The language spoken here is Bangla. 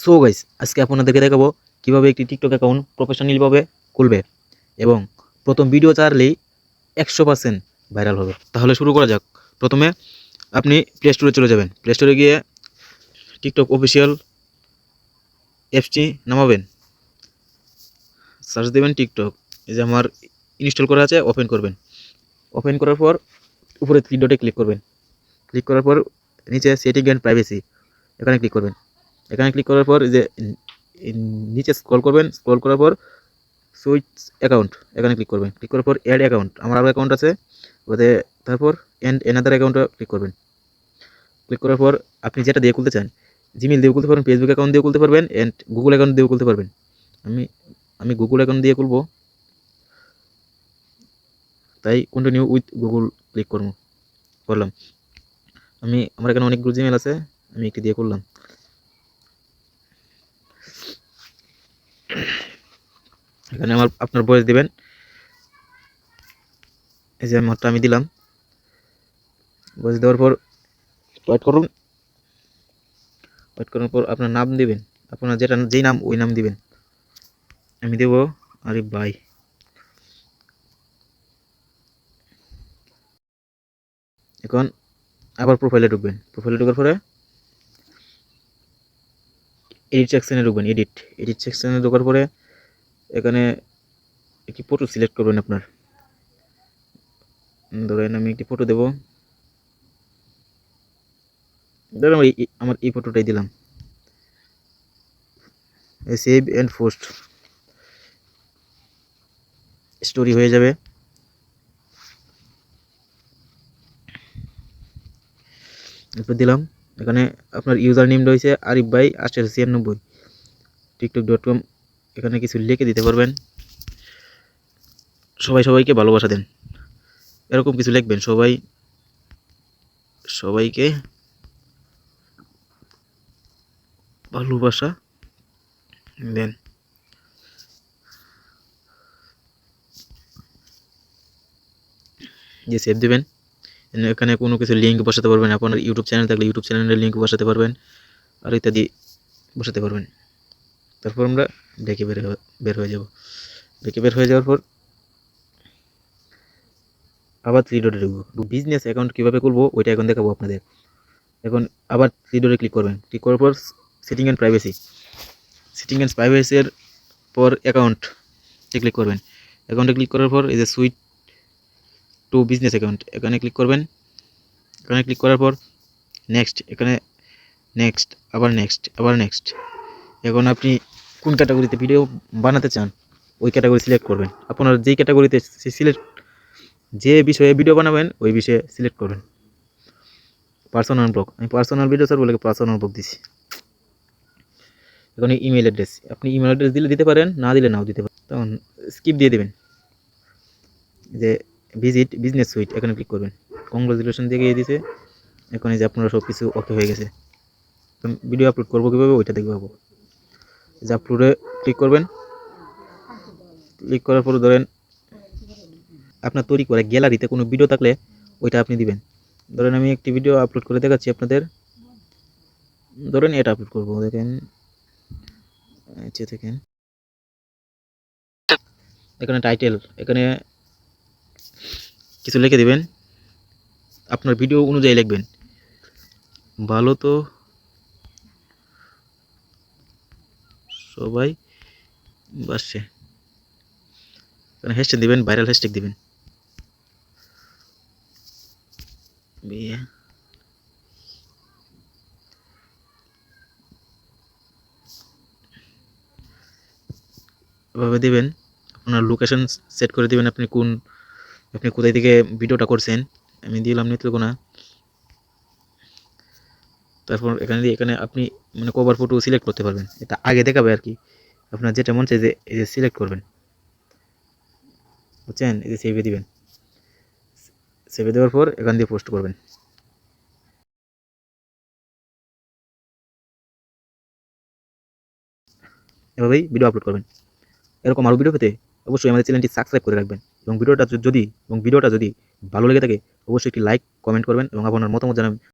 সো গাইস, আজকে আপনাদেরকে দেখাবো কিভাবে একটি টিকটক অ্যাকাউন্ট প্রফেশনালিভাবে খুলবে এবং প্রথম ভিডিও ছাড়লেই 100% ভাইরাল হবে। তাহলে শুরু করা যাক। প্রথমে আপনি প্লে স্টোরে চলে যাবেন। প্লে স্টোরে গিয়ে টিকটক অফিসিয়াল অ্যাপসটি নামাবেন, সার্চ দেবেন টিকটক। এই যে আমার ইনস্টল করা আছে, ওপেন করবেন। ওপেন করার পর উপরে থ্রি ডটে ক্লিক করবেন। ক্লিক করার পর নিচে সেটিং অ্যান্ড প্রাইভেসি এখানে ক্লিক করবেন। এখানে ক্লিক করার পর এই যে নিচে স্ক্রল করবেন। স্ক্রল করার পর সুইচ অ্যাকাউন্ট এখানে ক্লিক করবেন। ক্লিক করার পর অ্যাড অ্যাকাউন্ট, আমার আরও অ্যাকাউন্ট আছে ওতে, তারপর অ্যান্ড এনাদার অ্যাকাউন্টে ক্লিক করবেন। ক্লিক করার পর আপনি যেটা দিয়ে খুলতে চান, জিমেল দিয়ে খুলতে পারবেন, ফেসবুক অ্যাকাউন্ট দিয়ে খুলতে পারবেন, অ্যান্ড গুগল অ্যাকাউন্ট দিয়েও খুলতে পারবেন। আমি গুগল অ্যাকাউন্ট দিয়ে খুলবো, তাই কন্টিনিউ উইথ গুগল ক্লিক করলাম। আমার এখানে অনেকগুলো জিমেল আছে, আমি একটি দিয়ে করলাম। এখানে আপনার বয়স দিবেন, এই যে আমারটা আমি দিলাম। বয়স দেওয়ার পর ওয়েট করুন। ওয়েট করার পর আপনার নাম দিবেন, আপনার যেই নাম ওই নাম দিবেন। আমি দেব আরিফ ভাই। এখন আবার প্রোফাইলে ঢুকবেন। প্রোফাইলে ঢোকার পরে এডিট সেকশনে ঢুকবেন। এডিট সেকশনে ঢোকার পরে এখানে একটি ফটো সিলেক্ট করবেন আপনার। ধরেন আমি একটি ফটো দেব, ধরেন আমার এই ফটোটাই দিলাম। সেভ অ্যান্ড পোস্ট স্টোরি হয়ে যাবে। এরপর দিলাম, এখানে আপনার ইউজার নেম রয়েছে আরিফ ভাই 896, tiktok.com। এখানে কিছু লিখে দিতে পারবেন, সবাইকে ভালোবাসা দেন, এরকম কিছু লিখবেন। সবাইকে ভালোবাসা দেন। যে সেভ দেবেন। এখানে কোনো কিছু লিঙ্ক বসাতে পারবেন, আপনার ইউটিউব চ্যানেল থাকলে ইউটিউব চ্যানেলের লিঙ্ক বসাতে পারবেন, আর ইত্যাদি বসাতে পারবেন। তারপর আমরা ডেকে বের হয়ে যাব। ডেকে বের হয়ে যাওয়ার পর আবার থ্রি ডটে ঢুকবো। বিজনেস অ্যাকাউন্ট কীভাবে খুলবো ওইটা এখন দেখাবো আপনাদের। এখন আবার থ্রি ডটে ক্লিক করবেন। ক্লিক করার পর সেটিং অ্যান্ড প্রাইভেসির পর অ্যাকাউন্টে ক্লিক করবেন। অ্যাকাউন্টে ক্লিক করার পর এই যে সুইচ টু বিজনেস অ্যাকাউন্ট এখানে ক্লিক করবেন। এখানে ক্লিক করার পর নেক্সট, এখানে নেক্সট, আবার নেক্সট। এখন আপনি কোন ক্যাটাগরিতে ভিডিও বানাতে চান ওই ক্যাটাগরি সিলেক্ট করবেন। আপনার যেই ক্যাটাগরিতে যে বিষয়ে ভিডিও বানাবেন ওই বিষয়ে সিলেক্ট করবেন। পার্সোনাল ব্লগ, আমি পার্সোনাল ভিডিও স্যার বলে পার্সোনাল ব্লগ দিছি। এখন ইমেল অ্যাড্রেস, আপনি ইমেল অ্যাড্রেস দিলে দিতে পারেন, না দিলে নাও দিতে পারেন। তখন স্কিপ দিয়ে দেবেন। যে ভিজিট বিজনেস সুইট এখানে ক্লিক করবেন। কংগ্রাচুলেশন দিয়ে গিয়ে দিছে। এখন এই যে আপনারা সব কিছু ওকে হয়ে গেছে। ভিডিও আপলোড করবো কীভাবে ওইটা দেখবো। যে আপলোডে ক্লিক করবেন। ক্লিক করার পর ধরেন আপনার তৈরি করে গ্যালারিতে কোনো ভিডিও থাকলে ওইটা আপনি দিবেন। ধরেন আমি একটি ভিডিও আপলোড করে দেখাচ্ছি আপনাদের। ধরেন এটা আপলোড করবো, দেখেন দেখেন এখানে টাইটেল, এখানে কিছু লিখে দিবেন, আপনার ভিডিও অনুযায়ী লিখবেন। ভালো তো সবাই বাসছে। এখানে হ্যাশট্যাগ দিবেন, ভাইরাল হ্যাশট্যাগ দিবেন। বিয়ে এভাবে দিবেন। আপনার লোকেশন সেট করে দিবেন, আপনি কোথায় থেকে ভিডিওটা করছেন। আমি দিলাম নেত্রকোনা। তারপর এখানে আপনি মানে কভার ফটো সিলেক্ট করতে পারবেন, এটা আগে দেখাবে আর কি। আপনার যেটা মন চাই যে এই যে সিলেক্ট করবেন, বুঝছেন। এই যে সেভে দিবেন। সেভে দেওয়ার পর এখান দিয়ে পোস্ট করবেন। এভাবেই ভিডিও আপলোড করবেন। এরকম আরও ভিডিও পেতে অবশ্যই আমাদের চ্যানেলটি সাবস্ক্রাইব করে রাখবেন, এবং ভিডিওটা যদি ভালো লেগে থাকে অবশ্যই একটি লাইক কমেন্ট করবেন এবং আপনার মতামত জানাবেন।